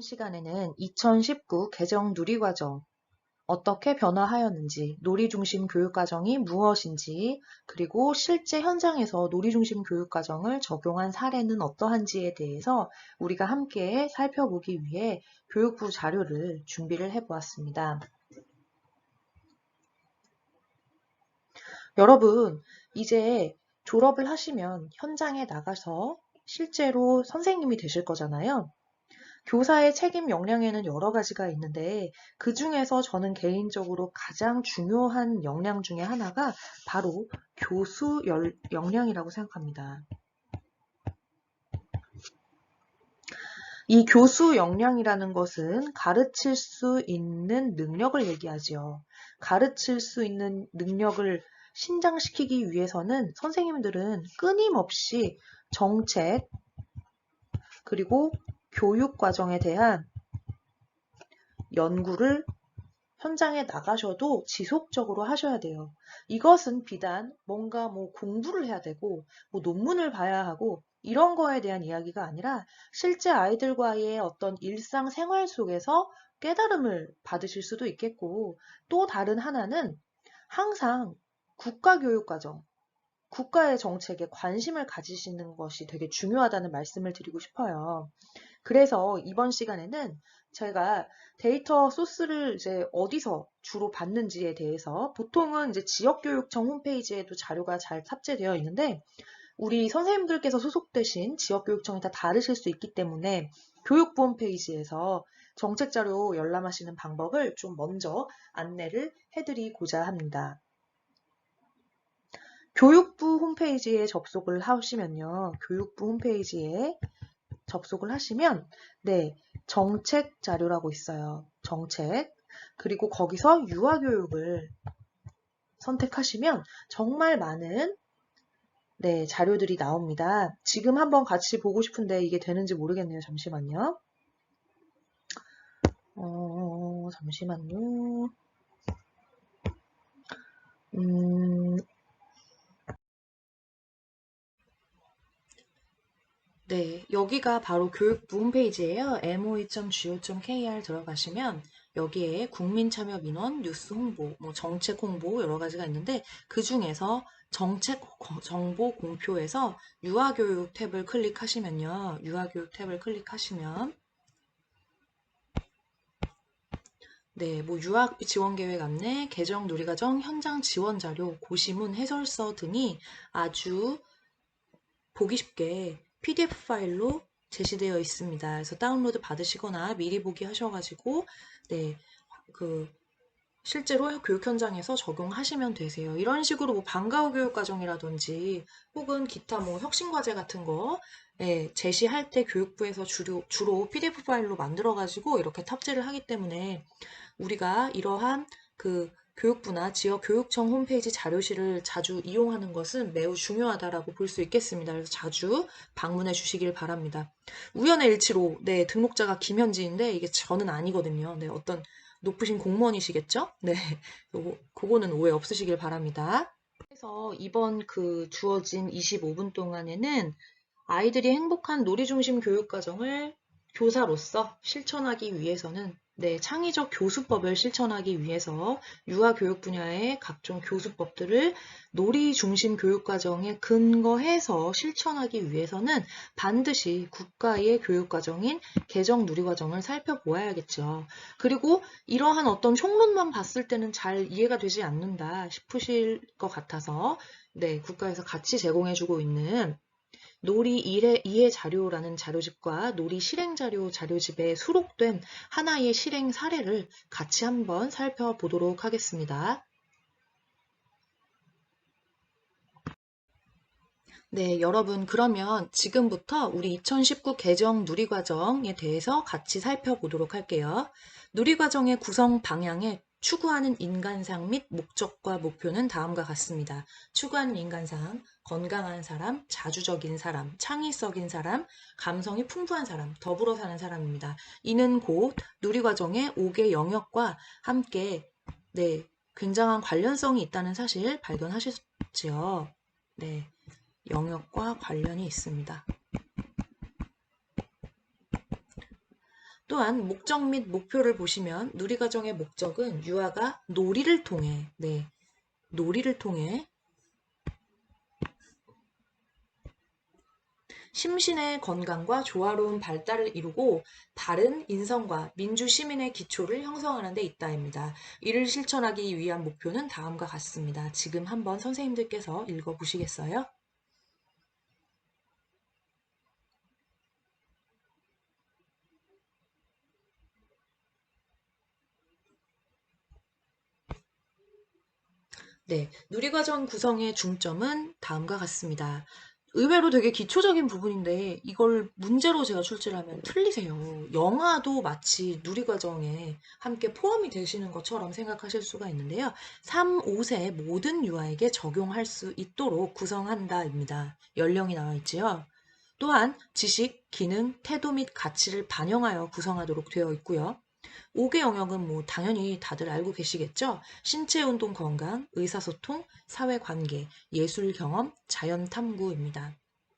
이번 시간에는 2019 개정 누리과정 어떻게 변화하였는지, 놀이중심 교육과정이 무엇인지, 그리고 실제 현장에서 놀이중심 교육과정을 적용한 사례는 어떠한지에 대해서 우리가 함께 살펴보기 위해 교육부 자료를 준비를 해보았습니다. 여러분, 이제 졸업을 하시면 현장에 나가서 실제로 선생님이 되실 거잖아요. 교사의 책임 역량에는 여러 가지가 있는데 그 중에서 저는 개인적으로 가장 중요한 역량 중에 하나가 바로 교수 역량이라고 생각합니다. 이 교수 역량이라는 것은 가르칠 수 있는 능력을 얘기하지요. 가르칠 수 있는 능력을 신장시키기 위해서는 선생님들은 끊임없이 정책 그리고 교육 과정에 대한 연구를 현장에 나가셔도 지속적으로 하셔야 돼요. 이것은 비단 뭔가 공부를 해야 되고 논문을 봐야 하고 이런 거에 대한 이야기가 아니라 실제 아이들과의 어떤 일상생활 속에서 깨달음을 받으실 수도 있겠고, 또 다른 하나는 항상 국가교육과정, 국가의 정책에 관심을 가지시는 것이 되게 중요하다는 말씀을 드리고 싶어요. 그래서 이번 시간에는 제가 데이터 소스를 이제 어디서 주로 받는지에 대해서, 보통은 이제 지역교육청 홈페이지에도 자료가 잘 탑재되어 있는데 우리 선생님들께서 소속되신 지역교육청이 다 다르실 수 있기 때문에 교육부 홈페이지에서 정책 자료 열람하시는 방법을 좀 먼저 안내를 해드리고자 합니다. 교육부 홈페이지에 접속을 하시면요. 교육부 홈페이지에 접속을 하시면 정책 자료라고 있어요. 정책. 그리고 거기서 유아교육을 선택하시면 정말 많은 자료들이 나옵니다. 지금 한번 같이 보고 싶은데 이게 되는지 모르겠네요. 잠시만요. 잠시만요. 여기가 바로 교육부 홈페이지예요. moe.go.kr 들어가시면 여기에 국민참여민원, 뉴스 홍보, 정책 홍보 여러 가지가 있는데 그 중에서 정책 정보 공표에서 유아교육 탭을 클릭하시면요. 유아교육 탭을 클릭하시면 유아 지원 계획 안내, 개정 누리과정 현장 지원 자료, 고시문 해설서 등이 아주 보기 쉽게 PDF 파일로 제시되어 있습니다. 그래서 다운로드 받으시거나 미리 보기 하셔가지고 실제로 교육 현장에서 적용하시면 되세요. 이런 식으로 방과후 교육 과정이라든지 혹은 기타 혁신 과제 같은 거 제시할 때 교육부에서 주로 PDF 파일로 만들어가지고 이렇게 탑재를 하기 때문에 우리가 이러한 교육부나 지역 교육청 홈페이지 자료실을 자주 이용하는 것은 매우 중요하다라고 볼 수 있겠습니다. 그래서 자주 방문해 주시길 바랍니다. 우연의 일치로 등록자가 김현지인데 이게 저는 아니거든요. 어떤 높으신 공무원이시겠죠? 그거는 오해 없으시길 바랍니다. 그래서 이번 주어진 25분 동안에는 아이들이 행복한 놀이중심 교육과정을 교사로서 실천하기 위해서는 창의적 교수법을 실천하기 위해서 유아교육 분야의 각종 교수법들을 놀이중심 교육과정에 근거해서 실천하기 위해서는 반드시 국가의 교육과정인 개정 누리과정을 살펴보아야겠죠. 그리고 이러한 어떤 흉문만 봤을 때는 잘 이해가 되지 않는다 싶으실 것 같아서 국가에서 같이 제공해주고 있는 놀이 이해 자료라는 자료집과 놀이 실행 자료 자료집에 수록된 하나의 실행 사례를 같이 한번 살펴보도록 하겠습니다. 여러분 그러면 지금부터 우리 2019 개정 누리과정에 대해서 같이 살펴보도록 할게요. 누리과정의 구성 방향에 추구하는 인간상 및 목적과 목표는 다음과 같습니다. 추구하는 인간상, 건강한 사람, 자주적인 사람, 창의적인 사람, 감성이 풍부한 사람, 더불어 사는 사람입니다. 이는 곧 누리과정의 5개 영역과 함께 굉장한 관련성이 있다는 사실 발견하셨지요. 영역과 관련이 있습니다. 또한 목적 및 목표를 보시면 누리과정의 목적은 유아가 놀이를 통해, 놀이를 통해 심신의 건강과 조화로운 발달을 이루고 바른 인성과 민주 시민의 기초를 형성하는 데 있다입니다. 이를 실천하기 위한 목표는 다음과 같습니다. 지금 한번 선생님들께서 읽어보시겠어요? 네, 누리과정 구성의 중점은 다음과 같습니다. 의외로 되게 기초적인 부분인데 이걸 문제로 제가 출제를 하면 틀리세요. 영아도 마치 누리과정에 함께 포함이 되시는 것처럼 생각하실 수가 있는데요. 3, 5세 모든 유아에게 적용할 수 있도록 구성한다입니다. 연령이 나와 있지요. 또한 지식, 기능, 태도 및 가치를 반영하여 구성하도록 되어 있고요. 5개 영역은 뭐 당연히 다들 알고 계시겠죠? 신체 운동 건강, 의사소통, 사회관계, 예술 경험, 자연 탐구입니다.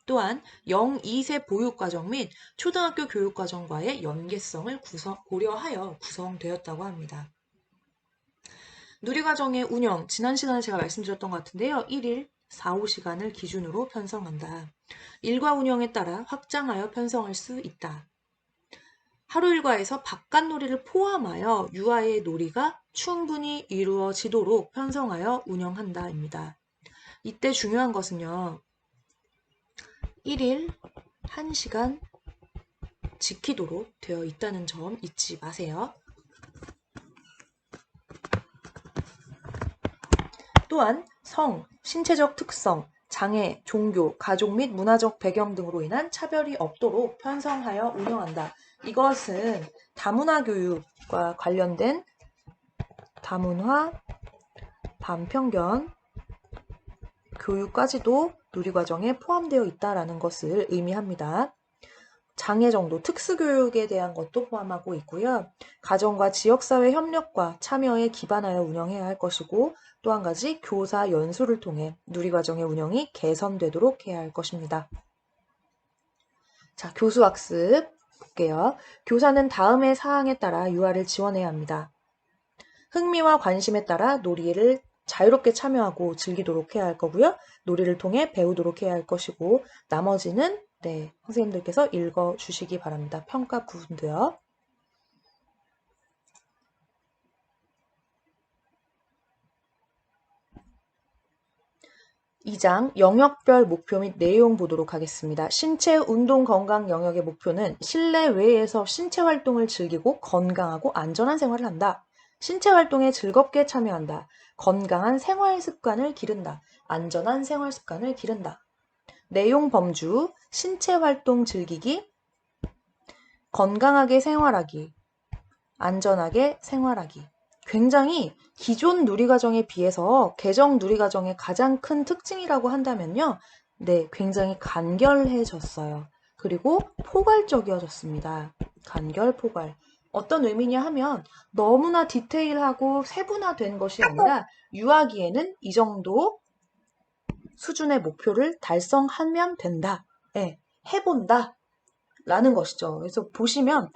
또한 0, 2세 보육과정 및 초등학교 교육과정과의 연계성을 고려하여 구성되었다고 합니다. 누리과정의 운영, 지난 시간에 제가 말씀드렸던 것 같은데요. 1일 4, 5시간을 기준으로 편성한다. 일과 운영에 따라 확장하여 편성할 수 있다. 하루 일과에서 바깥놀이를 포함하여 유아의 놀이가 충분히 이루어지도록 편성하여 운영한다입니다. 이때 중요한 것은요. 1일 1시간 지키도록 되어 있다는 점 잊지 마세요. 또한 성, 신체적 특성, 장애, 종교, 가족 및 문화적 배경 등으로 인한 차별이 없도록 편성하여 운영한다. 이것은 다문화 교육과 관련된 다문화, 반편견 교육까지도 누리과정에 포함되어 있다는 것을 의미합니다. 장애 정도 특수교육에 대한 것도 포함하고 있고요. 가정과 지역사회 협력과 참여에 기반하여 운영해야 할 것이고 또 한 가지 교사 연수를 통해 누리과정의 운영이 개선되도록 해야 할 것입니다. 자, 교수학습 볼게요. 교사는 다음의 사항에 따라 유아를 지원해야 합니다. 흥미와 관심에 따라 놀이를 자유롭게 참여하고 즐기도록 해야 할 거고요. 놀이를 통해 배우도록 해야 할 것이고 나머지는 선생님들께서 읽어주시기 바랍니다. 평가 부분도요. 2장 영역별 목표 및 내용 보도록 하겠습니다. 신체 운동 건강 영역의 목표는 실내외에서 신체 활동을 즐기고 건강하고 안전한 생활을 한다. 신체 활동에 즐겁게 참여한다. 건강한 생활 습관을 기른다. 안전한 생활 습관을 기른다. 내용 범주, 신체 활동 즐기기, 건강하게 생활하기, 안전하게 생활하기. 굉장히 기존 누리과정에 비해서 개정 누리과정의 가장 큰 특징이라고 한다면요. 굉장히 간결해졌어요. 그리고 포괄적이어졌습니다. 간결, 포괄. 어떤 의미냐 하면 너무나 디테일하고 세분화된 것이 아니라 유아기에는 이 정도 수준의 목표를 달성하면 된다. 해본다. 라는 것이죠. 그래서 보시면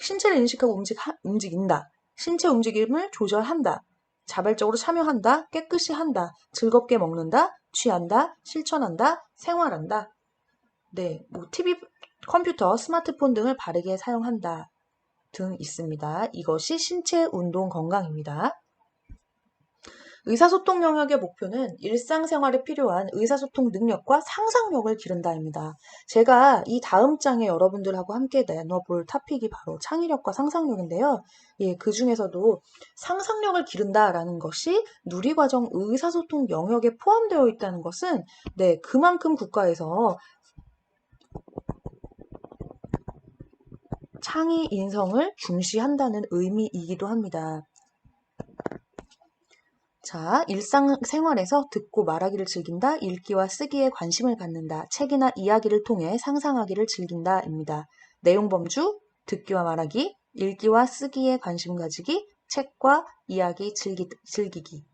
신체를 인식하고 움직인다. 신체 움직임을 조절한다. 자발적으로 참여한다. 깨끗이 한다. 즐겁게 먹는다. 취한다. 실천한다. 생활한다. TV, 컴퓨터, 스마트폰 등을 바르게 사용한다. 등 있습니다. 이것이 신체 운동 건강입니다. 의사소통 영역의 목표는 일상생활에 필요한 의사소통 능력과 상상력을 기른다입니다. 제가 이 다음 장에 여러분들하고 함께 나눠볼 토픽이 바로 창의력과 상상력인데요. 그 중에서도 상상력을 기른다라는 것이 누리과정 의사소통 영역에 포함되어 있다는 것은 그만큼 국가에서 창의 인성을 중시한다는 의미이기도 합니다. 자, 일상생활에서 듣고 말하기를 즐긴다, 읽기와 쓰기에 관심을 갖는다, 책이나 이야기를 통해 상상하기를 즐긴다입니다. 내용 범주, 듣기와 말하기, 읽기와 쓰기에 관심 가지기, 책과 이야기 즐기기.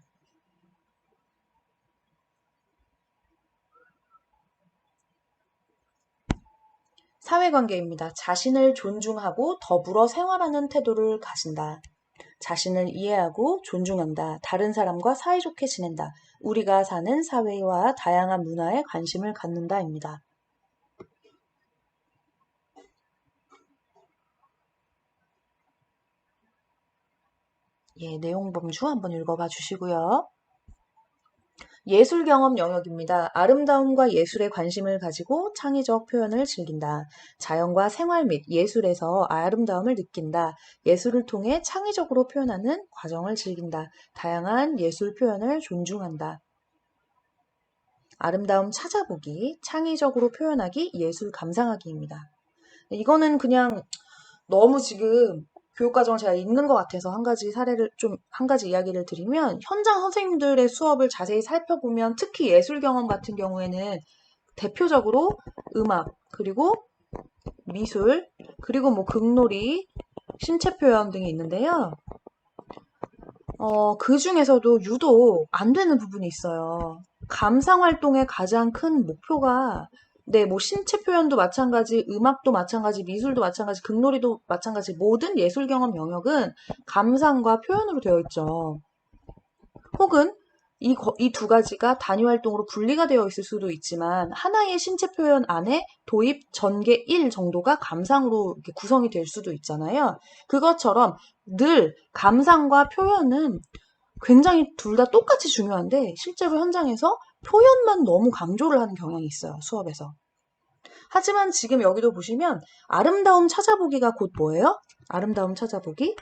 사회관계입니다. 자신을 존중하고 더불어 생활하는 태도를 가진다. 자신을 이해하고 존중한다. 다른 사람과 사이좋게 지낸다. 우리가 사는 사회와 다양한 문화에 관심을 갖는다입니다. 예, 내용 범주 한번 읽어봐 주시고요. 예술 경험 영역입니다. 아름다움과 예술에 관심을 가지고 창의적 표현을 즐긴다. 자연과 생활 및 예술에서 아름다움을 느낀다. 예술을 통해 창의적으로 표현하는 과정을 즐긴다. 다양한 예술 표현을 존중한다. 아름다움 찾아보기, 창의적으로 표현하기, 예술 감상하기입니다. 이거는 그냥 너무 지금 교육과정을 제가 읽는 것 같아서 한 가지 이야기를 드리면, 현장 선생님들의 수업을 자세히 살펴보면 특히 예술 경험 같은 경우에는 대표적으로 음악, 그리고 미술, 그리고 뭐 극놀이, 신체 표현 등이 있는데요. 그 중에서도 유독 안 되는 부분이 있어요. 감상 활동의 가장 큰 목표가 뭐 신체 표현도 마찬가지, 음악도 마찬가지, 미술도 마찬가지, 극놀이도 마찬가지, 모든 예술 경험 영역은 감상과 표현으로 되어 있죠. 혹은 이 두 가지가 단위 활동으로 분리가 되어 있을 수도 있지만 하나의 신체 표현 안에 도입 전개 1 정도가 감상으로 이렇게 구성이 될 수도 있잖아요. 그것처럼 늘 감상과 표현은 굉장히 둘 다 똑같이 중요한데 실제로 현장에서 표현만 너무 강조를 하는 경향이 있어요, 수업에서. 하지만 지금 여기도 보시면 아름다움 찾아보기가 곧 뭐예요? 아름다움 찾아보기?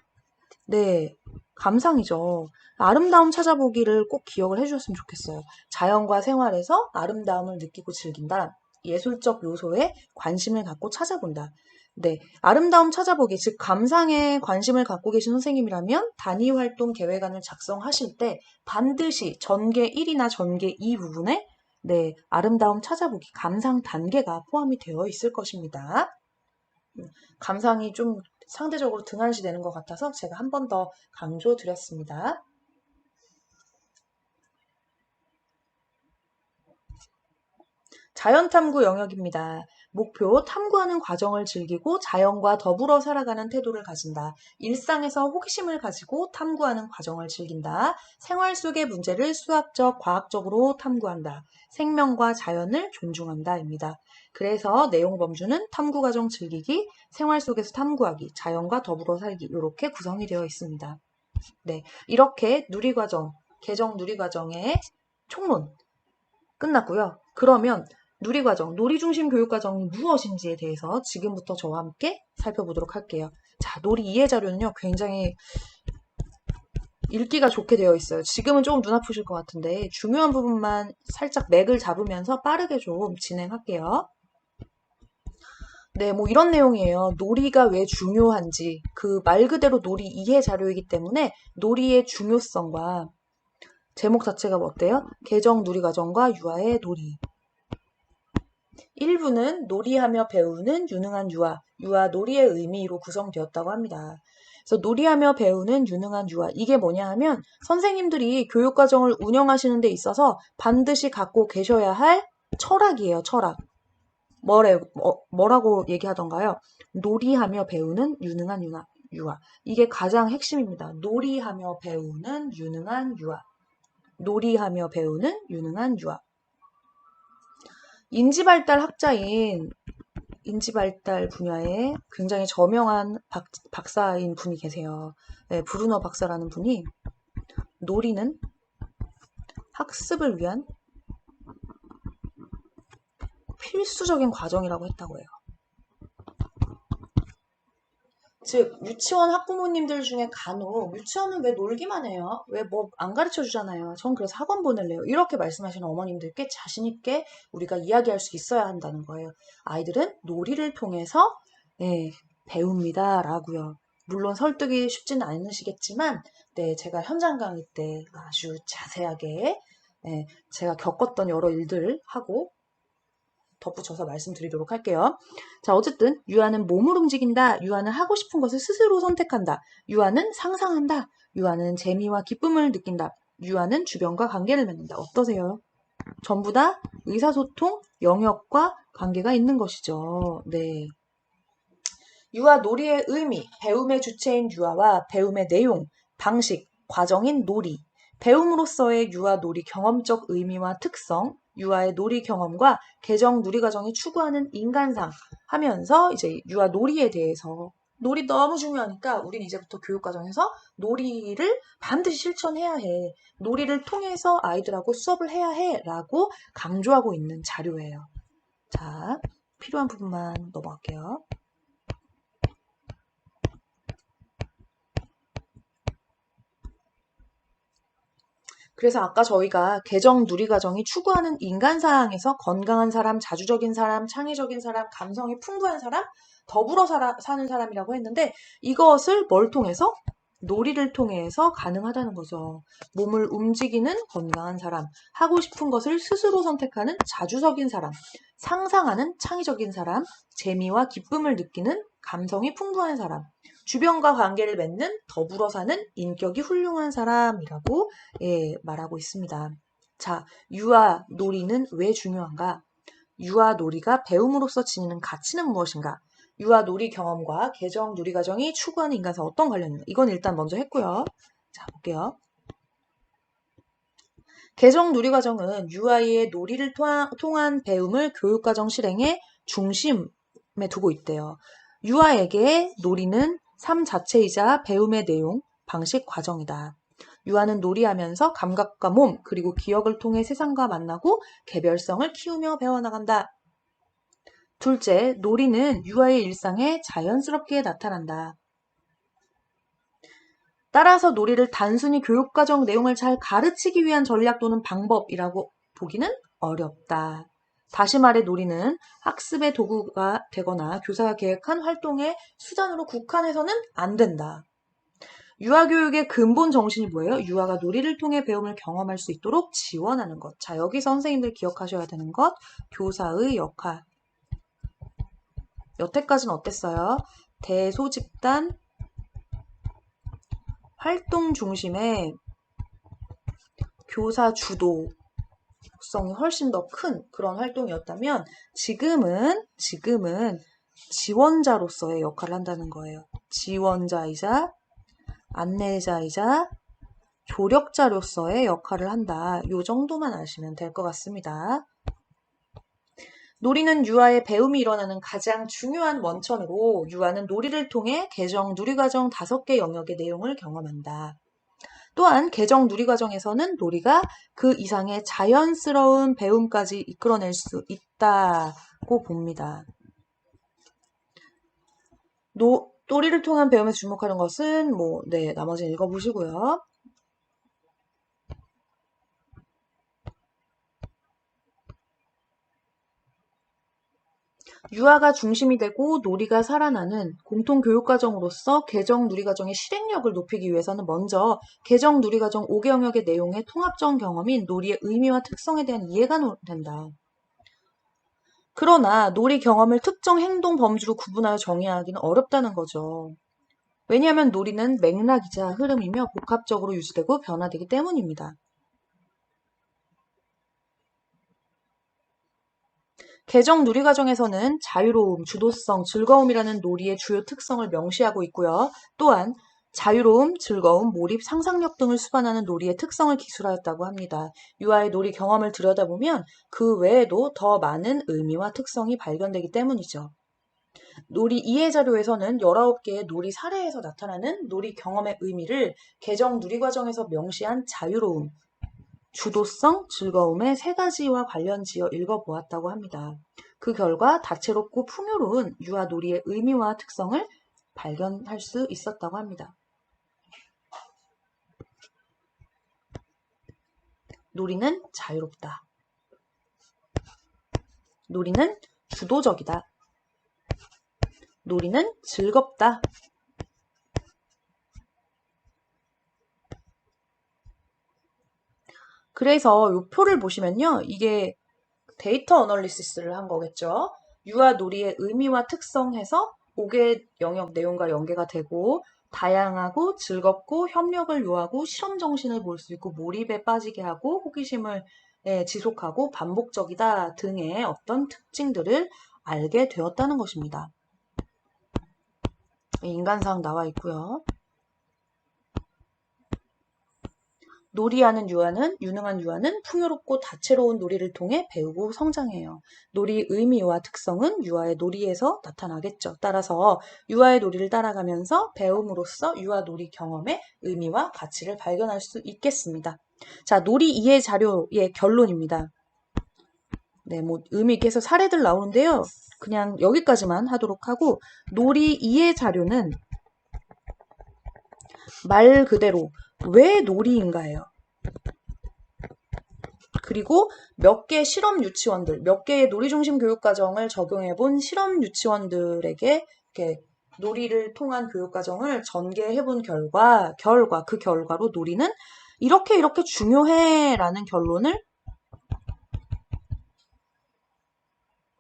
네, 감상이죠. 아름다움 찾아보기를 꼭 기억을 해주셨으면 좋겠어요. 자연과 생활에서 아름다움을 느끼고 즐긴다. 예술적 요소에 관심을 갖고 찾아본다. 네, 아름다움 찾아보기, 즉 감상에 관심을 갖고 계신 선생님이라면 단위 활동 계획안을 작성하실 때 반드시 전개 1이나 전개 2 부분에 아름다움 찾아보기, 감상 단계가 포함이 되어 있을 것입니다. 감상이 좀 상대적으로 등한시 되는 것 같아서 제가 한 번 더 강조 드렸습니다. 자연탐구 영역입니다. 목표, 탐구하는 과정을 즐기고 자연과 더불어 살아가는 태도를 가진다. 일상에서 호기심을 가지고 탐구하는 과정을 즐긴다. 생활 속의 문제를 수학적, 과학적으로 탐구한다. 생명과 자연을 존중한다입니다. 그래서 내용 범주는 탐구 과정 즐기기, 생활 속에서 탐구하기, 자연과 더불어 살기 이렇게 구성이 되어 있습니다. 네, 이렇게 누리과정, 개정 누리과정의 총론 끝났고요. 그러면 누리과정, 놀이중심 교육과정이 무엇인지에 대해서 지금부터 저와 함께 살펴보도록 할게요. 자, 놀이 이해 자료는요, 굉장히 읽기가 좋게 되어 있어요. 지금은 조금 눈 아프실 것 같은데 중요한 부분만 살짝 맥을 잡으면서 빠르게 좀 진행할게요. 네, 뭐 이런 내용이에요. 놀이가 왜 중요한지, 그 말 그대로 놀이 이해 자료이기 때문에 놀이의 중요성과 제목 자체가 뭐 어때요? 개정 누리과정과 유아의 놀이. 1부는 놀이하며 배우는 유능한 유아, 유아 놀이의 의미로 구성되었다고 합니다. 그래서 놀이하며 배우는 유능한 유아, 이게 뭐냐 하면 선생님들이 교육과정을 운영하시는 데 있어서 반드시 갖고 계셔야 할 철학이에요, 철학. 뭐라고 얘기하던가요? 놀이하며 배우는 유능한 유아. 이게 가장 핵심입니다. 놀이하며 배우는 유능한 유아. 놀이하며 배우는 유능한 유아. 인지발달 학자인 인지발달 분야에 굉장히 저명한 박사인 분이 계세요. 네, 브루너 박사라는 분이 놀이는 학습을 위한 필수적인 과정이라고 했다고 해요. 즉 유치원 학부모님들 중에 간혹 유치원은 왜 놀기만 해요? 왜 뭐 안 가르쳐 주잖아요. 전 그래서 학원 보낼래요. 이렇게 말씀하시는 어머님들께 자신 있게 우리가 이야기할 수 있어야 한다는 거예요. 아이들은 놀이를 통해서 배웁니다. 라고요. 물론 설득이 쉽지는 않으시겠지만 제가 현장 강의 때 아주 자세하게 제가 겪었던 여러 일들하고 덧붙여서 말씀드리도록 할게요. 자, 어쨌든 유아는 몸을 움직인다. 유아는 하고 싶은 것을 스스로 선택한다. 유아는 상상한다. 유아는 재미와 기쁨을 느낀다. 유아는 주변과 관계를 맺는다. 어떠세요? 전부 다 의사소통 영역과 관계가 있는 것이죠. 네. 유아 놀이의 의미, 배움의 주체인 유아와 배움의 내용, 방식, 과정인 놀이, 배움으로써의 유아 놀이 경험적 의미와 특성, 유아의 놀이 경험과 개정 누리 과정이 추구하는 인간상 하면서 이제 유아 놀이에 대해서 놀이 너무 중요하니까 우린 이제부터 교육 과정에서 놀이를 반드시 실천해야 해. 놀이를 통해서 아이들하고 수업을 해야 해라고 강조하고 있는 자료예요. 자, 필요한 부분만 넘어갈게요. 그래서 아까 저희가 개정 누리 과정이 추구하는 인간사항에서 건강한 사람, 자주적인 사람, 창의적인 사람, 감성이 풍부한 사람, 더불어 사는 사람이라고 했는데 이것을 뭘 통해서? 놀이를 통해서 가능하다는 거죠. 몸을 움직이는 건강한 사람, 하고 싶은 것을 스스로 선택하는 자주적인 사람, 상상하는 창의적인 사람, 재미와 기쁨을 느끼는 감성이 풍부한 사람, 주변과 관계를 맺는 더불어 사는 인격이 훌륭한 사람이라고 말하고 있습니다. 자, 유아 놀이는 왜 중요한가? 유아 놀이가 배움으로써 지니는 가치는 무엇인가? 유아 놀이 경험과 개정 누리 과정이 추구하는 인간사 어떤 관련인가? 이건 일단 먼저 했고요. 자, 볼게요. 개정 누리 과정은 유아의 놀이를 통한 배움을 교육과정 실행의 중심에 두고 있대요. 유아에게 놀이는 삶 자체이자 배움의 내용, 방식, 과정이다. 유아는 놀이하면서 감각과 몸, 그리고 기억을 통해 세상과 만나고 개별성을 키우며 배워나간다. 둘째, 놀이는 유아의 일상에 자연스럽게 나타난다. 따라서 놀이를 단순히 교육과정 내용을 잘 가르치기 위한 전략 또는 방법이라고 보기는 어렵다. 다시 말해 놀이는 학습의 도구가 되거나 교사가 계획한 활동의 수단으로 국한해서는 안 된다. 유아교육의 근본 정신이 뭐예요? 유아가 놀이를 통해 배움을 경험할 수 있도록 지원하는 것. 자, 여기서 선생님들 기억하셔야 되는 것, 교사의 역할. 여태까지는 어땠어요? 대소집단 활동 중심의 교사 주도성이 훨씬 더 큰 그런 활동이었다면 지금은 지원자로서의 역할을 한다는 거예요. 지원자이자 안내자이자 조력자로서의 역할을 한다. 요 정도만 아시면 될 것 같습니다. 놀이는 유아의 배움이 일어나는 가장 중요한 원천으로 유아는 놀이를 통해 개정 누리과정 5개 영역의 내용을 경험한다. 또한 개정 누리과정에서는 놀이가 그 이상의 자연스러운 배움까지 이끌어낼 수 있다고 봅니다. 놀이를 통한 배움에 주목하는 것은 나머지는 읽어보시고요. 유아가 중심이 되고 놀이가 살아나는 공통교육과정으로서 개정 누리과정의 실행력을 높이기 위해서는 먼저 개정 누리과정 5개 영역의 내용의 통합적 경험인 놀이의 의미와 특성에 대한 이해가 된다. 그러나 놀이 경험을 특정 행동 범주로 구분하여 정의하기는 어렵다는 거죠. 왜냐하면 놀이는 맥락이자 흐름이며 복합적으로 유지되고 변화되기 때문입니다. 개정 누리 과정에서는 자유로움, 주도성, 즐거움이라는 놀이의 주요 특성을 명시하고 있고요. 또한 자유로움, 즐거움, 몰입, 상상력 등을 수반하는 놀이의 특성을 기술하였다고 합니다. 유아의 놀이 경험을 들여다보면 그 외에도 더 많은 의미와 특성이 발견되기 때문이죠. 놀이 이해 자료에서는 19개의 놀이 사례에서 나타나는 놀이 경험의 의미를 개정 누리 과정에서 명시한 자유로움, 주도성, 즐거움의 3가지와 관련 지어 읽어보았다고 합니다. 그 결과 다채롭고 풍요로운 유아 놀이의 의미와 특성을 발견할 수 있었다고 합니다. 놀이는 자유롭다. 놀이는 주도적이다. 놀이는 즐겁다. 그래서 이 표를 보시면요. 이게 데이터 어널리시스를 한 거겠죠. 유아 놀이의 의미와 특성해서 5개 영역 내용과 연계가 되고 다양하고 즐겁고 협력을 요하고 실험 정신을 볼 수 있고 몰입에 빠지게 하고 호기심을 지속하고 반복적이다 등의 어떤 특징들을 알게 되었다는 것입니다. 인간상 나와 있고요. 놀이하는 유능한 유아는 풍요롭고 다채로운 놀이를 통해 배우고 성장해요. 놀이의 의미와 특성은 유아의 놀이에서 나타나겠죠. 따라서 유아의 놀이를 따라가면서 배움으로써 유아 놀이 경험의 의미와 가치를 발견할 수 있겠습니다. 자, 놀이 이해 자료의 결론입니다. 네, 뭐 의미 있게 해서 사례들 나오는데요. 그냥 여기까지만 하도록 하고, 놀이 이해 자료는 말 그대로 왜 놀이인가예요. 그리고 몇 개 실험 유치원들, 몇 개의 놀이중심 교육과정을 적용해 본 실험 유치원들에게 이렇게 놀이를 통한 교육과정을 전개해 본 그 결과로 놀이는 이렇게 중요해 라는 결론을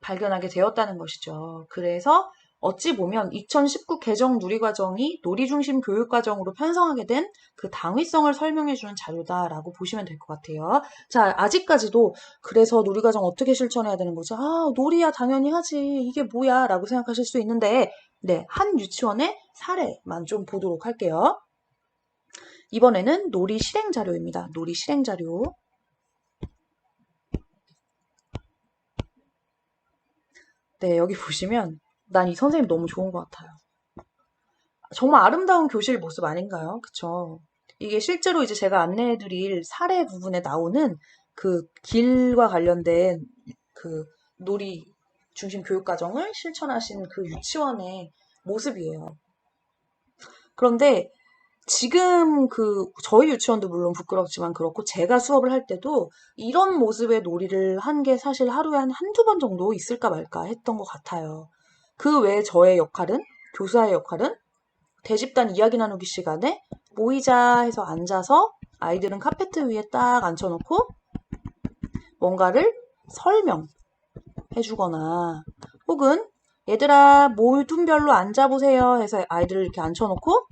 발견하게 되었다는 것이죠. 그래서 어찌 보면 2019 개정 누리과정이 놀이중심 교육과정으로 편성하게 된 그 당위성을 설명해주는 자료다라고 보시면 될 것 같아요. 자, 아직까지도 그래서 놀이과정 어떻게 실천해야 되는 거죠? 아, 놀이야 당연히 하지. 이게 뭐야? 라고 생각하실 수 있는데, 네, 한 유치원의 사례만 좀 보도록 할게요. 이번에는 놀이 실행 자료입니다. 놀이 실행 자료. 네, 여기 보시면 난 이 선생님 너무 좋은 것 같아요. 정말 아름다운 교실 모습 아닌가요? 그쵸? 이게 실제로 이제 제가 안내해드릴 사례 부분에 나오는 그 길과 관련된 그 놀이 중심 교육 과정을 실천하신 그 유치원의 모습이에요. 그런데 지금 저희 유치원도 물론 부끄럽지만 그렇고 제가 수업을 할 때도 이런 모습의 놀이를 한 게 사실 하루에 한두 번 정도 있을까 말까 했던 것 같아요. 그 외에 저의 역할은, 교사의 역할은 대집단 이야기 나누기 시간에 모이자 해서 앉아서 아이들은 카페트 위에 딱 앉혀놓고 뭔가를 설명해주거나 혹은 얘들아 모둠별로 앉아보세요 해서 아이들을 이렇게 앉혀놓고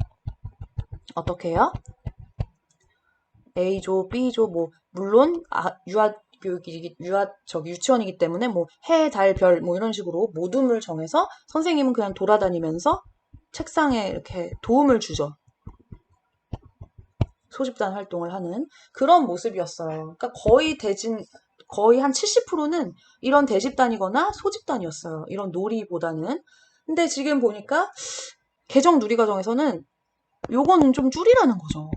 어떻게 해요? A조, B조, 뭐 물론 유치원이기 때문에 뭐 해, 달, 별 뭐 이런 식으로 모둠을 정해서 선생님은 그냥 돌아다니면서 책상에 이렇게 도움을 주죠. 소집단 활동을 하는 그런 모습이었어요. 그러니까 거의 한 70%는 이런 대집단이거나 소집단이었어요. 이런 놀이보다는. 근데 지금 보니까 개정 누리과정에서는 요거는 좀 줄이라는 거죠.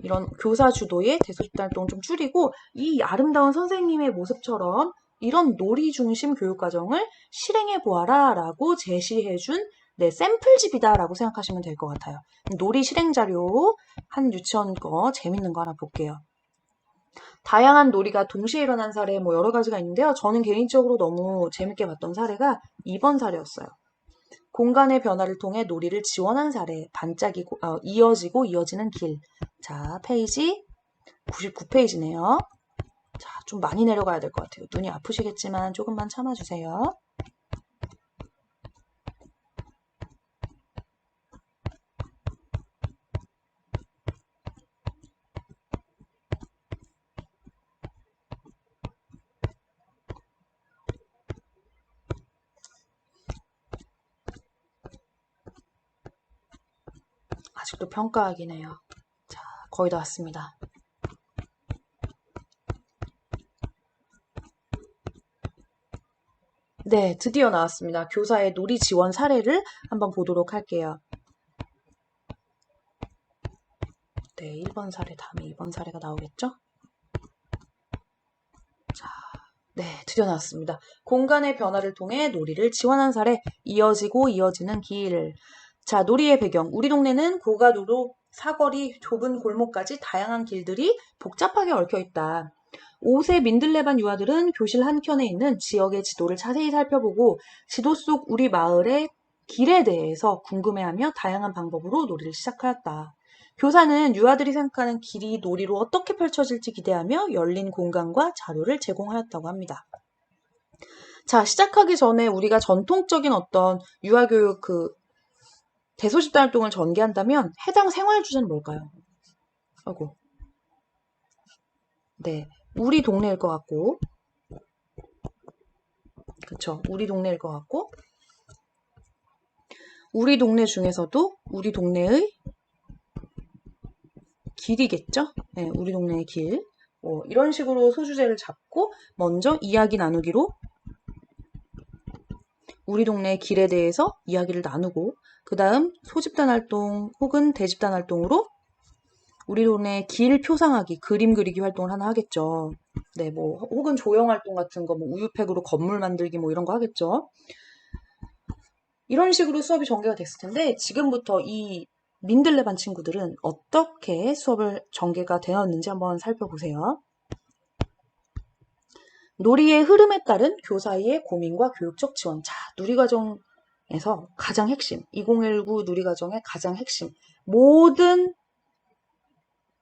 이런 교사 주도의 대소집단 활동을 좀 줄이고 이 아름다운 선생님의 모습처럼 이런 놀이 중심 교육과정을 실행해 보아라 라고 제시해준 네, 샘플집이다라고 생각하시면 될 것 같아요. 놀이 실행 자료 한 유치원 거 재밌는 거 하나 볼게요. 다양한 놀이가 동시에 일어난 사례 뭐 여러 가지가 있는데요. 저는 개인적으로 너무 재밌게 봤던 사례가 2번 사례였어요. 공간의 변화를 통해 놀이를 지원한 사례, 이어지고 이어지는 길. 자, 페이지 99페이지네요. 자, 좀 많이 내려가야 될 것 같아요. 눈이 아프시겠지만 조금만 참아주세요. 아직도 평가하기네요. 자, 거의 다 왔습니다. 네, 드디어 나왔습니다. 교사의 놀이 지원 사례를 한번 보도록 할게요. 네, 1번 사례 다음에 2번 사례가 나오겠죠? 자, 네, 드디어 나왔습니다. 공간의 변화를 통해 놀이를 지원한 사례, 이어지고 이어지는 길. 자, 놀이의 배경. 우리 동네는 고가도로, 사거리, 좁은 골목까지 다양한 길들이 복잡하게 얽혀 있다. 5세 민들레반 유아들은 교실 한켠에 있는 지역의 지도를 자세히 살펴보고 지도 속 우리 마을의 길에 대해서 궁금해하며 다양한 방법으로 놀이를 시작하였다. 교사는 유아들이 생각하는 길이 놀이로 어떻게 펼쳐질지 기대하며 열린 공간과 자료를 제공하였다고 합니다. 자, 시작하기 전에 우리가 전통적인 어떤 유아교육 대소집단 활동을 전개한다면 해당 생활 주제는 뭘까요? 아이고. 네. 우리 동네일 것 같고, 그쵸. 우리 동네일 것 같고, 우리 동네 중에서도 우리 동네의 길이겠죠? 네, 우리 동네의 길. 이런 식으로 소주제를 잡고 먼저 이야기 나누기로 우리 동네 길에 대해서 이야기를 나누고 그 다음 소집단 활동 혹은 대집단 활동으로 우리 동네 길 표상하기, 그림 그리기 활동을 하나 하겠죠. 네, 뭐 혹은 조형 활동 같은 거, 뭐 우유팩으로 건물 만들기 뭐 이런 거 하겠죠. 이런 식으로 수업이 전개가 됐을 텐데 지금부터 이 민들레 반 친구들은 어떻게 수업을 전개가 되었는지 한번 살펴보세요. 놀이의 흐름에 따른 교사의 고민과 교육적 지원. 자, 누리과정에서 가장 핵심, 2019 누리과정의 가장 핵심. 모든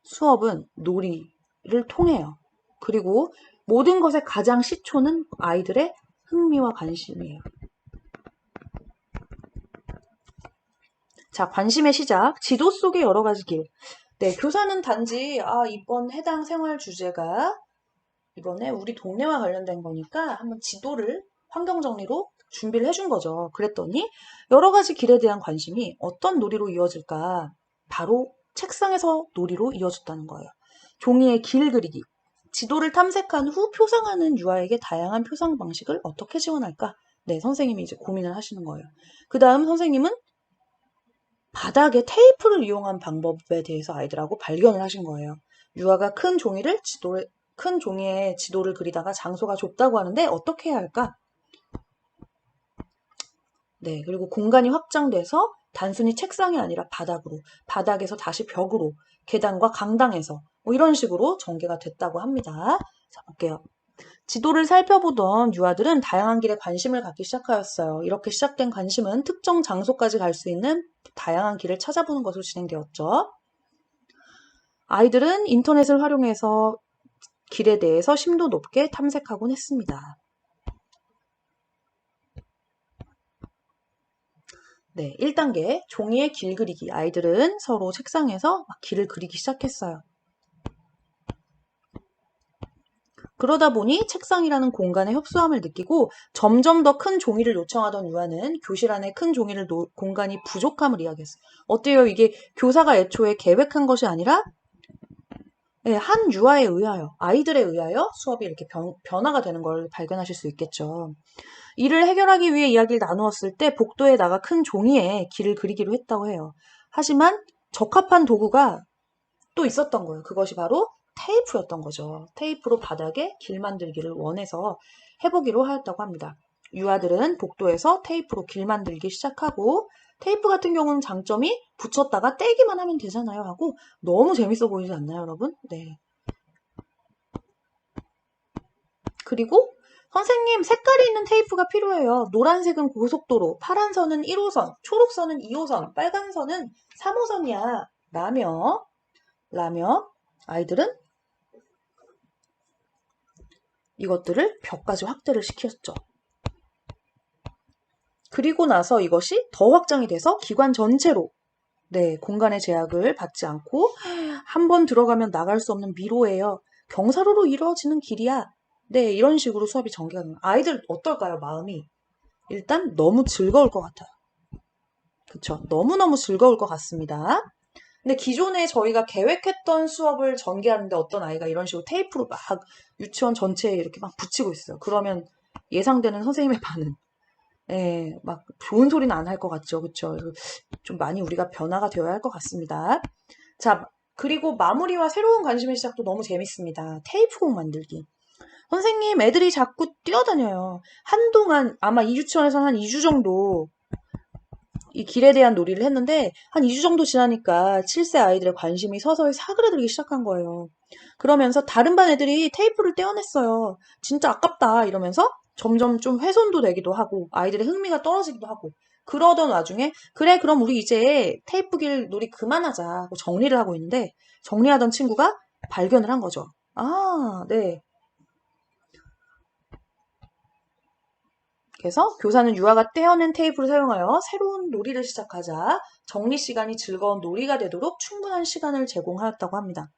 수업은 놀이를 통해요. 그리고 모든 것의 가장 시초는 아이들의 흥미와 관심이에요. 자, 관심의 시작. 지도 속의 여러 가지 길. 네, 교사는 단지 이번 해당 생활 주제가 이번에 우리 동네와 관련된 거니까 한번 지도를 환경정리로 준비를 해준 거죠. 그랬더니 여러 가지 길에 대한 관심이 어떤 놀이로 이어질까? 바로 책상에서 놀이로 이어졌다는 거예요. 종이에 길 그리기. 지도를 탐색한 후 표상하는 유아에게 다양한 표상 방식을 어떻게 지원할까? 네, 선생님이 이제 고민을 하시는 거예요. 그 다음 선생님은 바닥에 테이프를 이용한 방법에 대해서 아이들하고 발견을 하신 거예요. 유아가 큰 종이에 지도를 그리다가 장소가 좁다고 하는데 어떻게 해야 할까? 네, 그리고 공간이 확장돼서 단순히 책상이 아니라 바닥으로, 바닥에서 다시 벽으로, 계단과 강당에서 이런 식으로 전개가 됐다고 합니다. 자, 볼게요. 지도를 살펴보던 유아들은 다양한 길에 관심을 갖기 시작하였어요. 이렇게 시작된 관심은 특정 장소까지 갈 수 있는 다양한 길을 찾아보는 것으로 진행되었죠. 아이들은 인터넷을 활용해서 길에 대해서 심도 높게 탐색하곤 했습니다. 네, 1단계 종이에 길 그리기. 아이들은 서로 책상에서 막 길을 그리기 시작했어요. 그러다 보니 책상이라는 공간의 협소함을 느끼고 점점 더 큰 종이를 요청하던 유아는 교실 안에 큰 종이를 공간이 부족함을 이야기했어요. 어때요? 이게 교사가 애초에 계획한 것이 아니라 한 유아에 의하여, 아이들에 의하여 수업이 이렇게 변화가 되는 걸 발견하실 수 있겠죠. 이를 해결하기 위해 이야기를 나누었을 때 복도에 나가 큰 종이에 길을 그리기로 했다고 해요. 하지만 적합한 도구가 또 있었던 거예요. 그것이 바로 테이프였던 거죠. 테이프로 바닥에 길 만들기를 원해서 해보기로 하였다고 합니다. 유아들은 복도에서 테이프로 길 만들기 시작하고 테이프 같은 경우는 장점이 붙였다가 떼기만 하면 되잖아요 하고 너무 재밌어 보이지 않나요, 여러분? 네. 그리고 선생님 색깔이 있는 테이프가 필요해요. 노란색은 고속도로, 파란 선은 1호선, 초록선은 2호선, 빨간 선은 3호선이야. 라며 아이들은 이것들을 벽까지 확대를 시켰죠. 그리고 나서 이것이 더 확장이 돼서 기관 전체로 공간의 제약을 받지 않고 한 번 들어가면 나갈 수 없는 미로예요. 경사로로 이루어지는 길이야. 네, 이런 식으로 수업이 전개가 됩니다. 아이들 어떨까요, 마음이? 일단 너무 즐거울 것 같아요. 그쵸? 너무너무 즐거울 것 같습니다. 근데 기존에 저희가 계획했던 수업을 전개하는데 어떤 아이가 이런 식으로 테이프로 막 유치원 전체에 이렇게 막 붙이고 있어요. 그러면 예상되는 선생님의 반응. 막 좋은 소리는 안 할 것 같죠. 그쵸? 좀 많이 우리가 변화가 되어야 할 것 같습니다. 자, 그리고 마무리와 새로운 관심의 시작도 너무 재밌습니다. 테이프곡 만들기. 선생님, 애들이 자꾸 뛰어다녀요. 한동안 아마 이 유치원에서는 한 2주 정도 이 길에 대한 놀이를 했는데 한 2주 정도 지나니까 7세 아이들의 관심이 서서히 사그라들기 시작한 거예요. 그러면서 다른 반 애들이 테이프를 떼어냈어요. 진짜 아깝다 이러면서 점점 좀 훼손도 되기도 하고 아이들의 흥미가 떨어지기도 하고 그러던 와중에 그래 그럼 우리 이제 테이프길 놀이 그만하자 하고 정리를 하고 있는데 정리하던 친구가 발견을 한 거죠. 네. 그래서 교사는 유아가 떼어낸 테이프를 사용하여 새로운 놀이를 시작하자 정리 시간이 즐거운 놀이가 되도록 충분한 시간을 제공하였다고 합니다.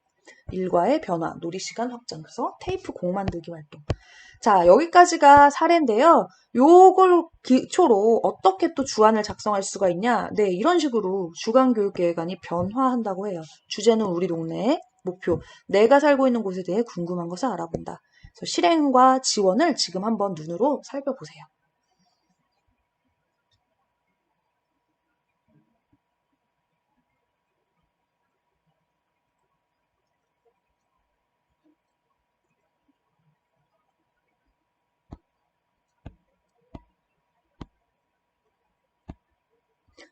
일과의 변화, 놀이 시간 확장, 그래서 테이프 공 만들기 활동. 자, 여기까지가 사례인데요. 요걸 기초로 어떻게 또 주안을 작성할 수가 있냐? 네, 이런 식으로 주간교육계획안이 변화한다고 해요. 주제는 우리 동네, 목표, 내가 살고 있는 곳에 대해 궁금한 것을 알아본다. 그래서 실행과 지원을 지금 한번 눈으로 살펴보세요.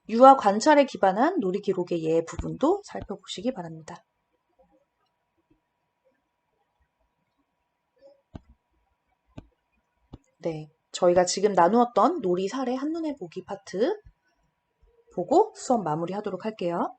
유아 관찰에 기반한 놀이 기록의 예 부분도 살펴보시기 바랍니다. 네, 저희가 지금 나누었던 놀이 사례 한눈에 보기 파트 보고 수업 마무리하도록 할게요.